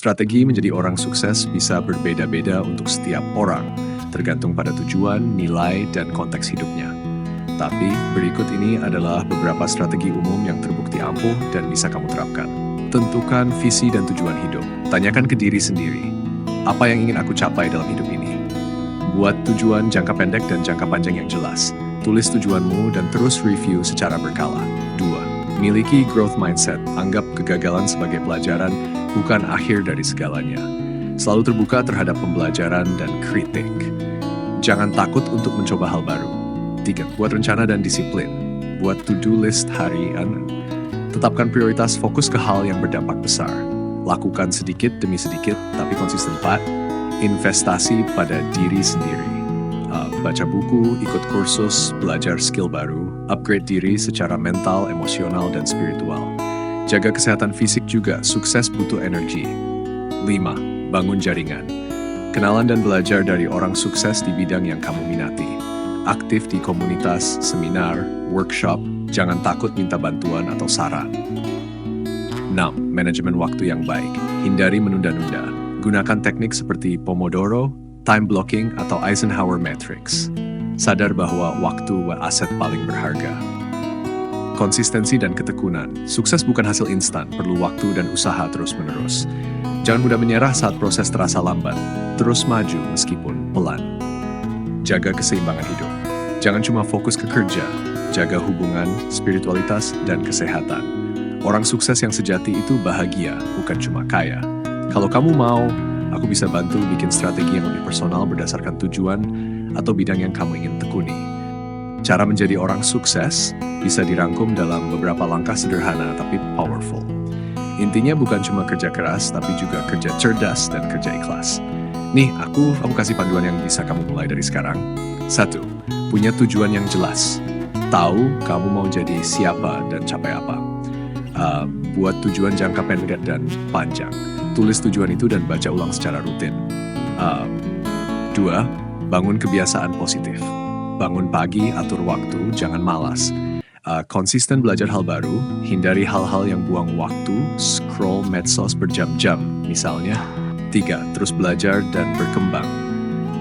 Strategi menjadi orang sukses bisa berbeda-beda untuk setiap orang, tergantung pada tujuan, nilai, dan konteks hidupnya. Tapi berikut ini adalah beberapa strategi umum yang terbukti ampuh dan bisa kamu terapkan. Tentukan visi dan tujuan hidup. Tanyakan ke diri sendiri, apa yang ingin aku capai dalam hidup ini? Buat tujuan jangka pendek dan jangka panjang yang jelas. Tulis tujuanmu dan terus review secara berkala. 2. Miliki growth mindset. Anggap kegagalan sebagai pelajaran, bukan akhir dari segalanya. Selalu terbuka terhadap pembelajaran dan kritik. Jangan takut untuk mencoba hal baru. 3. Buat rencana dan disiplin. Buat to-do list harian. Tetapkan prioritas, fokus ke hal yang berdampak besar. Lakukan sedikit demi sedikit, tapi konsisten. 4. Investasi pada diri sendiri. Baca buku, ikut kursus, belajar skill baru, upgrade diri secara mental, emosional, dan spiritual. Jaga kesehatan fisik juga, sukses butuh energi. 5. Bangun jaringan. Kenalan dan belajar dari orang sukses di bidang yang kamu minati. Aktif di komunitas, seminar, workshop, jangan takut minta bantuan atau saran. 6. Manajemen waktu yang baik. Hindari menunda-nunda. Gunakan teknik seperti Pomodoro, time blocking, atau Eisenhower Matrix. Sadar bahwa waktu aset paling berharga. Konsistensi dan ketekunan. Sukses bukan hasil instan, perlu waktu dan usaha terus-menerus. Jangan mudah menyerah saat proses terasa lambat. Terus maju meskipun pelan. Jaga keseimbangan hidup. Jangan cuma fokus ke kerja, jaga hubungan, spiritualitas, dan kesehatan. Orang sukses yang sejati itu bahagia, bukan cuma kaya. Kalau kamu mau, aku bisa bantu bikin strategi yang lebih personal berdasarkan tujuan atau bidang yang kamu ingin tekuni. Cara menjadi orang sukses bisa dirangkum dalam beberapa langkah sederhana tapi powerful. Intinya bukan cuma kerja keras, tapi juga kerja cerdas dan kerja ikhlas. Nih, aku kasih panduan yang bisa kamu mulai dari sekarang. 1. Punya tujuan yang jelas. Tahu kamu mau jadi siapa dan capai apa. Buat tujuan jangka pendek dan panjang. Tulis tujuan itu dan baca ulang secara rutin. 2. Bangun kebiasaan positif. Bangun pagi, atur waktu, jangan malas. Konsisten belajar hal baru, hindari hal-hal yang buang waktu, scroll medsos berjam-jam, misalnya. 3. Terus belajar dan berkembang.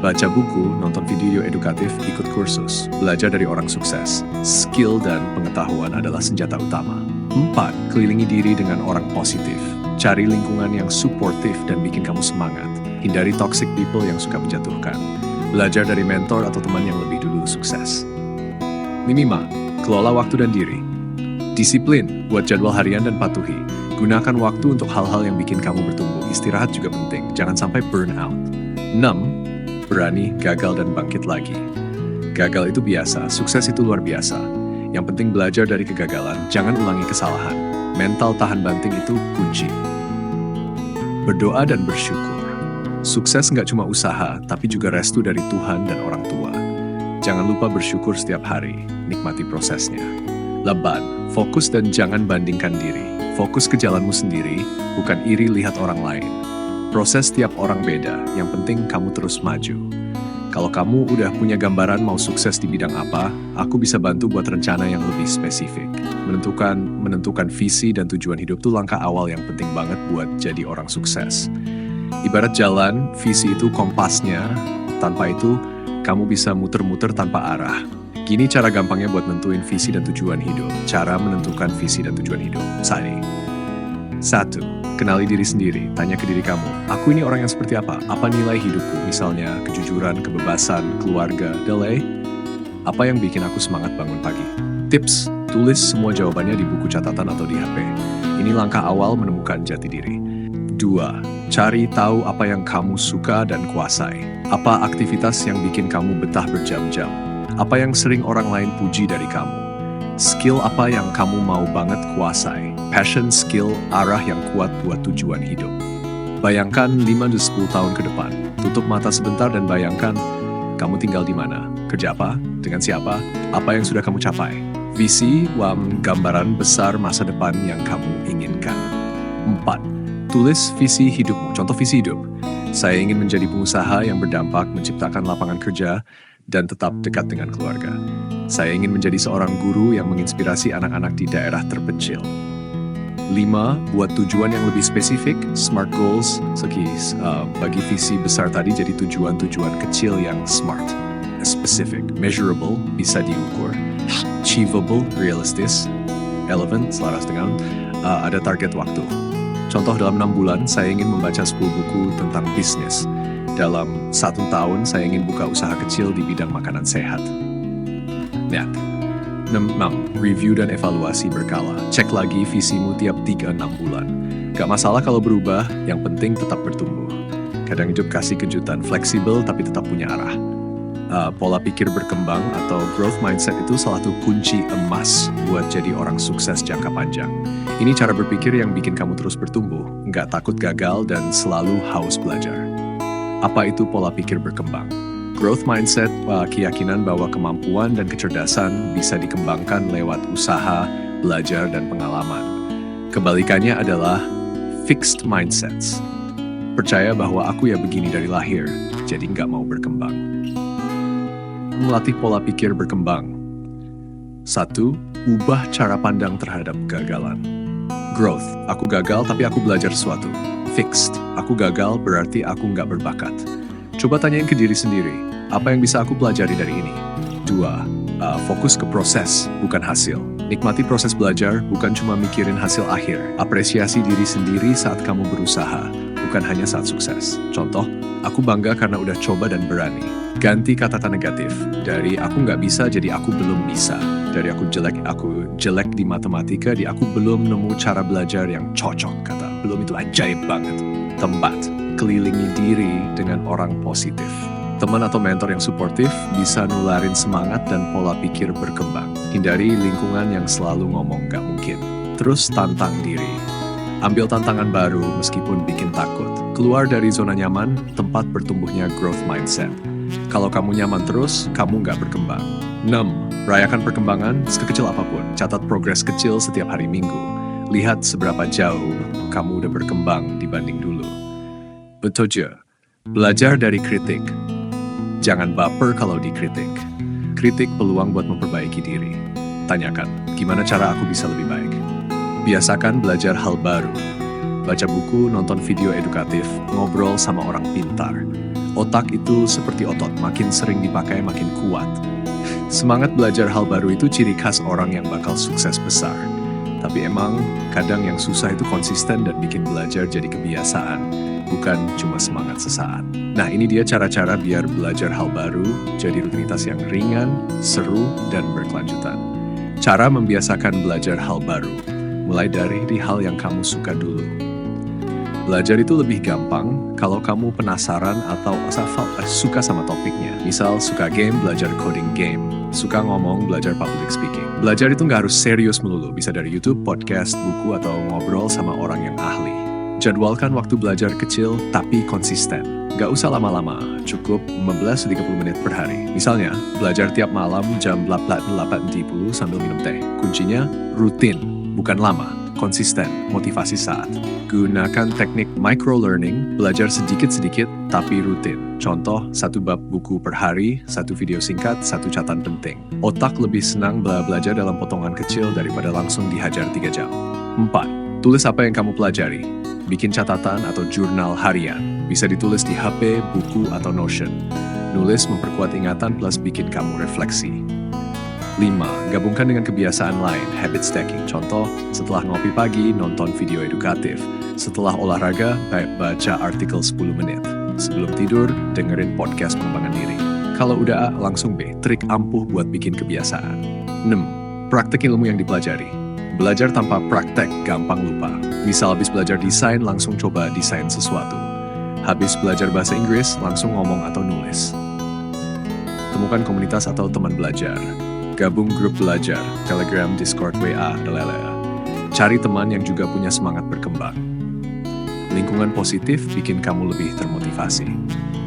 Baca buku, nonton video edukatif, ikut kursus, belajar dari orang sukses. Skill dan pengetahuan adalah senjata utama. 4. Kelilingi diri dengan orang positif. Cari lingkungan yang suportif dan bikin kamu semangat. Hindari toxic people yang suka menjatuhkan. Belajar dari mentor atau teman yang lebih dulu sukses. 5. Kelola waktu dan diri. Disiplin, buat jadwal harian dan patuhi. Gunakan waktu untuk hal-hal yang bikin kamu bertumbuh. Istirahat juga penting, jangan sampai burn out. 6. Berani, gagal, dan bangkit lagi. Gagal itu biasa, sukses itu luar biasa. Yang penting belajar dari kegagalan, jangan ulangi kesalahan. Mental tahan banting itu kunci. Berdoa dan bersyukur. Sukses nggak cuma usaha, tapi juga restu dari Tuhan dan orang tua. Jangan lupa bersyukur setiap hari, nikmati prosesnya. 8. Fokus dan jangan bandingkan diri. Fokus ke jalanmu sendiri, bukan iri lihat orang lain. Proses setiap orang beda, yang penting kamu terus maju. Kalau kamu udah punya gambaran mau sukses di bidang apa, aku bisa bantu buat rencana yang lebih spesifik. Menentukan visi dan tujuan hidup tuh langkah awal yang penting banget buat jadi orang sukses. Ibarat jalan, visi itu kompasnya. Tanpa itu, kamu bisa muter-muter tanpa arah. Gini cara gampangnya buat nentuin visi dan tujuan hidup. Cara menentukan visi dan tujuan hidup. 1. Kenali diri sendiri. Tanya ke diri kamu, aku ini orang yang seperti apa? Apa nilai hidupku? Misalnya, kejujuran, kebebasan, keluarga, delay. Apa yang bikin aku semangat bangun pagi? Tips, tulis semua jawabannya di buku catatan atau di HP. Ini langkah awal menemukan jati diri. 2. Cari tahu apa yang kamu suka dan kuasai. Apa aktivitas yang bikin kamu betah berjam-jam? Apa yang sering orang lain puji dari kamu? Skill apa yang kamu mau banget kuasai? Passion, skill, arah yang kuat buat tujuan hidup. Bayangkan 5-10 tahun ke depan. Tutup mata sebentar dan bayangkan kamu tinggal di mana, kerja apa, dengan siapa, apa yang sudah kamu capai. Visi, gambaran besar masa depan yang kamu inginkan. 4. Tulis visi hidupmu, contoh visi hidup. Saya ingin menjadi pengusaha yang berdampak, menciptakan lapangan kerja, dan tetap dekat dengan keluarga. Saya ingin menjadi seorang guru yang menginspirasi anak-anak di daerah terpencil. 5. Buat tujuan yang lebih spesifik, SMART goals, bagi visi besar tadi jadi tujuan-tujuan kecil yang SMART. Specific, measurable, bisa diukur. Achievable, realistis. Relevant, selaras dengan ada target waktu. Contoh, dalam 6 bulan saya ingin membaca 10 buku tentang bisnis. Dalam 1 tahun saya ingin buka usaha kecil di bidang makanan sehat. Ya. 6. Review dan evaluasi berkala. Cek lagi visimu tiap 3-6 bulan. Gak masalah kalau berubah, yang penting tetap bertumbuh. Kadang hidup kasih kejutan, fleksibel tapi tetap punya arah. Pola pikir berkembang atau growth mindset itu salah satu kunci emas buat jadi orang sukses jangka panjang. Ini cara berpikir yang bikin kamu terus bertumbuh, nggak takut gagal dan selalu haus belajar. Apa itu pola pikir berkembang? Growth mindset, keyakinan bahwa kemampuan dan kecerdasan bisa dikembangkan lewat usaha, belajar, dan pengalaman. Kebalikannya adalah fixed mindsets. Percaya bahwa aku ya begini dari lahir, jadi nggak mau berkembang. Melatih pola pikir berkembang. 1. Ubah cara pandang terhadap kegagalan. Growth, aku gagal tapi aku belajar sesuatu. Fixed, aku gagal berarti aku nggak berbakat. Coba tanyain ke diri sendiri, apa yang bisa aku pelajari dari ini? 2. Fokus ke proses, bukan hasil. Nikmati proses belajar, bukan cuma mikirin hasil akhir. Apresiasi diri sendiri saat kamu berusaha, bukan hanya saat sukses. Contoh, aku bangga karena udah coba dan berani. Ganti kata-kata negatif. Dari aku nggak bisa jadi aku belum bisa. Dari aku jelek di matematika, di aku belum nemu cara belajar yang cocok. Kata belum itu ajaib banget. Tempat, kelilingi diri dengan orang positif. Teman atau mentor yang suportif bisa nularin semangat dan pola pikir berkembang. Hindari lingkungan yang selalu ngomong gak mungkin. Terus tantang diri. Ambil tantangan baru meskipun bikin takut. Keluar dari zona nyaman, tempat bertumbuhnya growth mindset. Kalau kamu nyaman terus, kamu gak berkembang. 6. Rayakan perkembangan sekecil apapun. Catat progres kecil setiap hari Minggu. Lihat seberapa jauh kamu udah berkembang dibanding dulu. 7. Belajar dari kritik. Jangan baper kalau dikritik. Kritik peluang buat memperbaiki diri. Tanyakan, gimana cara aku bisa lebih baik? Biasakan belajar hal baru. Baca buku, nonton video edukatif, ngobrol sama orang pintar. Otak itu seperti otot, makin sering dipakai makin kuat. Semangat belajar hal baru itu ciri khas orang yang bakal sukses besar. Tapi emang kadang yang susah itu konsisten dan bikin belajar jadi kebiasaan, bukan cuma semangat sesaat. Nah, ini dia cara-cara biar belajar hal baru jadi rutinitas yang ringan, seru, dan berkelanjutan. Cara membiasakan belajar hal baru, mulai dari hal yang kamu suka dulu. Belajar itu lebih gampang kalau kamu penasaran atau suka sama topiknya. Misal suka game, belajar coding game. Suka ngomong, belajar public speaking. Belajar itu nggak harus serius melulu, bisa dari YouTube, podcast, buku, atau ngobrol sama orang yang ahli. Jadwalkan waktu belajar kecil tapi konsisten. Gak usah lama-lama, cukup 15-30 menit per hari. Misalnya, belajar tiap malam jam 8.30 sambil minum teh. Kuncinya rutin, bukan lama, konsisten, motivasi saat. Gunakan teknik micro-learning, belajar sedikit-sedikit tapi rutin. Contoh, 1 bab buku per hari, 1 video singkat, 1 catatan penting. Otak lebih senang belajar dalam potongan kecil daripada langsung dihajar 3 jam. 4. Tulis apa yang kamu pelajari. Bikin catatan atau jurnal harian. Bisa ditulis di HP, buku, atau Notion. Nulis memperkuat ingatan plus bikin kamu refleksi. 5. Gabungkan dengan kebiasaan lain, habit stacking. Contoh, setelah ngopi pagi, nonton video edukatif. Setelah olahraga, baca artikel 10 menit. Sebelum tidur, dengerin podcast pengembangan diri. Kalau udah A, langsung B, trik ampuh buat bikin kebiasaan. 6. Praktek ilmu yang dipelajari. Belajar tanpa praktek gampang lupa. Misal habis belajar desain, langsung coba desain sesuatu. Habis belajar bahasa Inggris, langsung ngomong atau nulis. Temukan komunitas atau teman belajar. Gabung grup belajar, Telegram, Discord, WA, ll. Cari teman yang juga punya semangat berkembang. Lingkungan positif bikin kamu lebih termotivasi.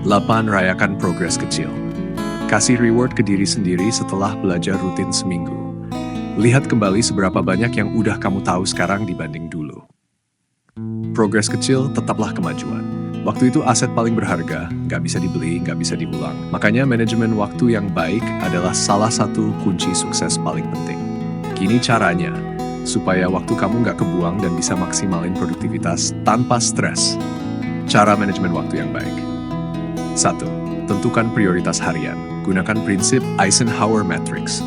8. Rayakan progres kecil. Kasih reward ke diri sendiri setelah belajar rutin seminggu. Lihat kembali seberapa banyak yang udah kamu tahu sekarang dibanding dulu. Progres kecil tetaplah kemajuan. Waktu itu aset paling berharga, nggak bisa dibeli, nggak bisa diulang. Makanya manajemen waktu yang baik adalah salah satu kunci sukses paling penting. Gini caranya, supaya waktu kamu nggak kebuang dan bisa maksimalin produktivitas tanpa stres. Cara manajemen waktu yang baik. 1. Tentukan prioritas harian. Gunakan prinsip Eisenhower Matrix.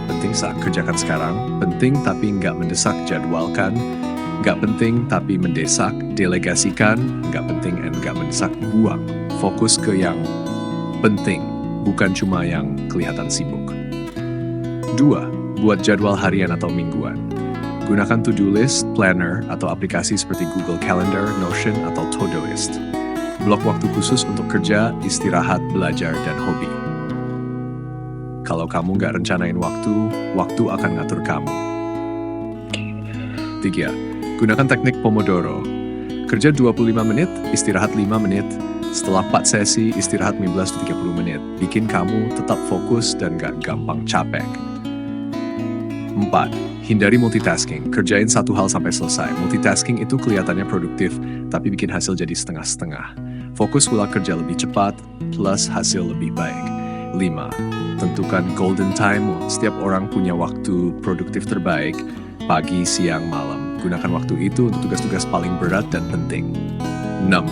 Penting saat kerjakan sekarang, penting tapi nggak mendesak jadwalkan, nggak penting tapi mendesak delegasikan, nggak penting and nggak mendesak buang. Fokus ke yang penting, bukan cuma yang kelihatan sibuk. 2. Buat jadwal harian atau mingguan. Gunakan to-do list, planner, atau aplikasi seperti Google Calendar, Notion, atau Todoist. Blok waktu khusus untuk kerja, istirahat, belajar, dan hobi. Kalau kamu nggak rencanain waktu akan ngatur kamu. 3. Gunakan teknik Pomodoro. Kerja 25 menit, istirahat 5 menit. Setelah 4 sesi, istirahat 15-30 menit. Bikin kamu tetap fokus dan gak gampang capek. 4. Hindari multitasking. Kerjain satu hal sampai selesai. Multitasking itu kelihatannya produktif, tapi bikin hasil jadi setengah-setengah. Fokus pola kerja lebih cepat, plus hasil lebih baik. 5. Tentukan golden time. Setiap orang punya waktu produktif terbaik, pagi, siang, malam. Gunakan waktu itu untuk tugas-tugas paling berat dan penting. 6.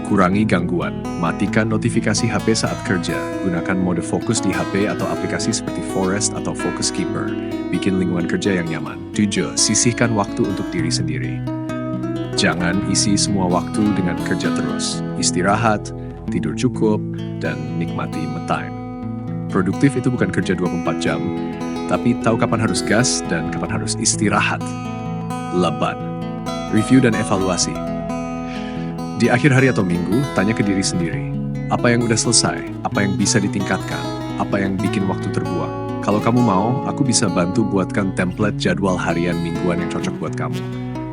Kurangi gangguan. Matikan notifikasi HP saat kerja. Gunakan mode fokus di HP atau aplikasi seperti Forest atau Focus Keeper. Bikin lingkungan kerja yang nyaman. 7. Sisihkan waktu untuk diri sendiri. Jangan isi semua waktu dengan kerja terus. Istirahat, tidur cukup, dan nikmati me time. Produktif itu bukan kerja 24 jam, tapi tahu kapan harus gas dan kapan harus istirahat. 8. Review dan evaluasi. Di akhir hari atau minggu, tanya ke diri sendiri. Apa yang udah selesai? Apa yang bisa ditingkatkan? Apa yang bikin waktu terbuang? Kalau kamu mau, aku bisa bantu buatkan template jadwal harian mingguan yang cocok buat kamu.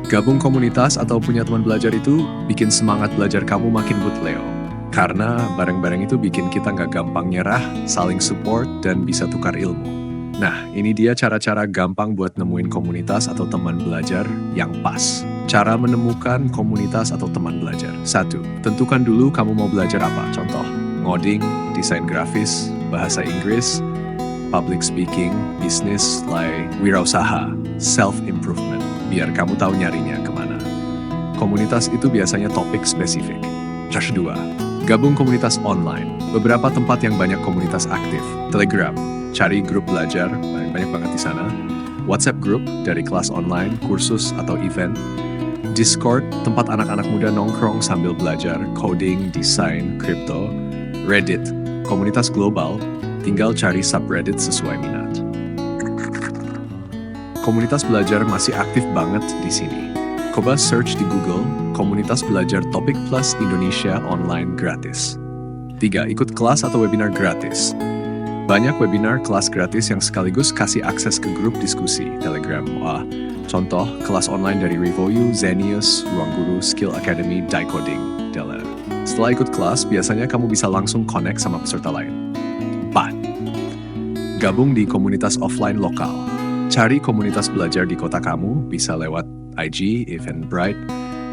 Gabung komunitas atau punya teman belajar itu bikin semangat belajar kamu makin Leo. Karena bareng-bareng itu bikin kita nggak gampang nyerah, saling support, dan bisa tukar ilmu. Nah, ini dia cara-cara gampang buat nemuin komunitas atau teman belajar yang pas. Cara menemukan komunitas atau teman belajar. 1. Tentukan dulu kamu mau belajar apa. Contoh, ngoding, desain grafis, bahasa Inggris, public speaking, bisnis, wirausaha, self-improvement. Biar kamu tahu nyarinya kemana. Komunitas itu biasanya topik spesifik. Cara 2. Gabung komunitas online. Beberapa tempat yang banyak komunitas aktif. Telegram. Cari grup belajar, banyak banget di sana. WhatsApp group dari kelas online, kursus, atau event. Discord, tempat anak-anak muda nongkrong sambil belajar, coding, desain, crypto. Reddit, komunitas global, tinggal cari subreddit sesuai minat. Komunitas belajar masih aktif banget di sini. Coba search di Google, komunitas belajar Topik Plus Indonesia online gratis. 3. Ikut kelas atau webinar gratis. Banyak webinar kelas gratis yang sekaligus kasih akses ke grup diskusi, Telegram, contoh, kelas online dari Revoyu, Zenius, Ruang Guru, Skill Academy, Decoding, Dela. Setelah ikut kelas, biasanya kamu bisa langsung connect sama peserta lain. 4. Gabung di komunitas offline lokal. Cari komunitas belajar di kota kamu, bisa lewat IG, Eventbrite.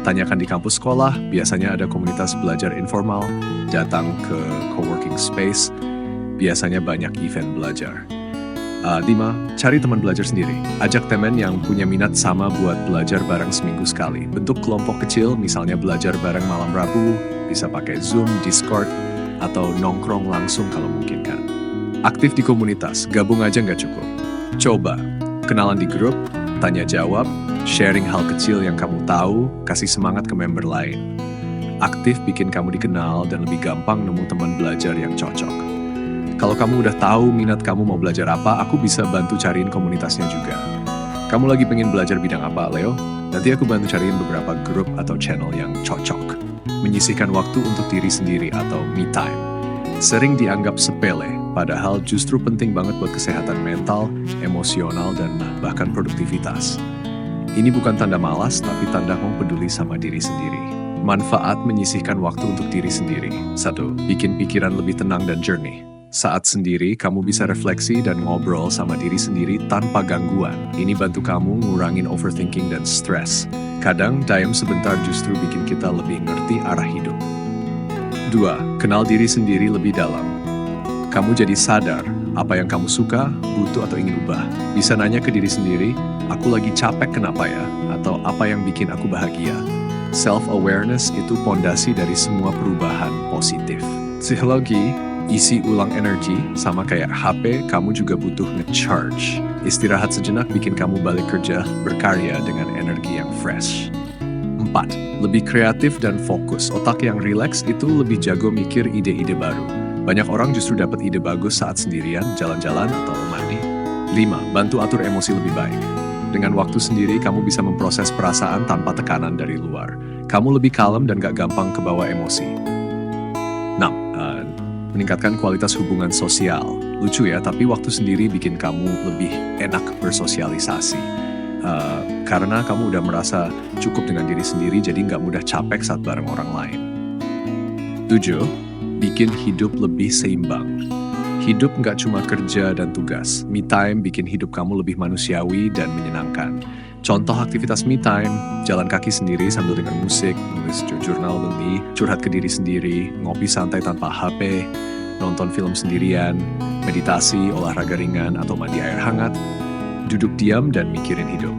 Tanyakan di kampus sekolah, biasanya ada komunitas belajar informal, datang ke coworking space, biasanya banyak event belajar. 5. Cari teman belajar sendiri. Ajak teman yang punya minat sama buat belajar bareng seminggu sekali. Bentuk kelompok kecil, misalnya belajar bareng malam Rabu, bisa pakai Zoom, Discord, atau nongkrong langsung kalau mungkin kan. Aktif di komunitas, gabung aja nggak cukup. Coba, kenalan di grup, tanya jawab, sharing hal kecil yang kamu tahu, kasih semangat ke member lain. Aktif bikin kamu dikenal dan lebih gampang nemu teman belajar yang cocok. Kalau kamu udah tahu minat kamu mau belajar apa, aku bisa bantu cariin komunitasnya juga. Kamu lagi pengen belajar bidang apa, Leo? Nanti aku bantu cariin beberapa grup atau channel yang cocok. Menyisihkan waktu untuk diri sendiri atau me time. Sering dianggap sepele, padahal justru penting banget buat kesehatan mental, emosional, dan bahkan produktivitas. Ini bukan tanda malas, tapi tanda kamu peduli sama diri sendiri. Manfaat menyisihkan waktu untuk diri sendiri. 1. Bikin pikiran lebih tenang dan jernih. Saat sendiri, kamu bisa refleksi dan ngobrol sama diri sendiri tanpa gangguan. Ini bantu kamu ngurangin overthinking dan stres. Kadang, diam sebentar justru bikin kita lebih ngerti arah hidup. 2. Kenal diri sendiri lebih dalam. Kamu jadi sadar apa yang kamu suka, butuh, atau ingin ubah. Bisa nanya ke diri sendiri, aku lagi capek kenapa ya? Atau apa yang bikin aku bahagia? Self-awareness itu pondasi dari semua perubahan positif. Psikologi, isi ulang energi, sama kayak HP, kamu juga butuh nge-charge. Istirahat sejenak bikin kamu balik kerja, berkarya dengan energi yang fresh. 4. Lebih kreatif dan fokus. Otak yang rileks itu lebih jago mikir ide-ide baru. Banyak orang justru dapat ide bagus saat sendirian, jalan-jalan, atau mandi. 5. Bantu atur emosi lebih baik. Dengan waktu sendiri, kamu bisa memproses perasaan tanpa tekanan dari luar. Kamu lebih kalem dan gak gampang kebawa emosi. 6. Meningkatkan kualitas hubungan sosial. Lucu ya, tapi waktu sendiri bikin kamu lebih enak bersosialisasi. Karena kamu udah merasa cukup dengan diri sendiri, jadi nggak mudah capek saat bareng orang lain. 7. Bikin hidup lebih seimbang. Hidup nggak cuma kerja dan tugas. Me time bikin hidup kamu lebih manusiawi dan menyenangkan. Contoh aktivitas me time, jalan kaki sendiri sambil dengar musik, nulis jurnal beli, curhat ke diri sendiri, ngopi santai tanpa HP, nonton film sendirian, meditasi, olahraga ringan, atau mandi air hangat, duduk diam dan mikirin hidup.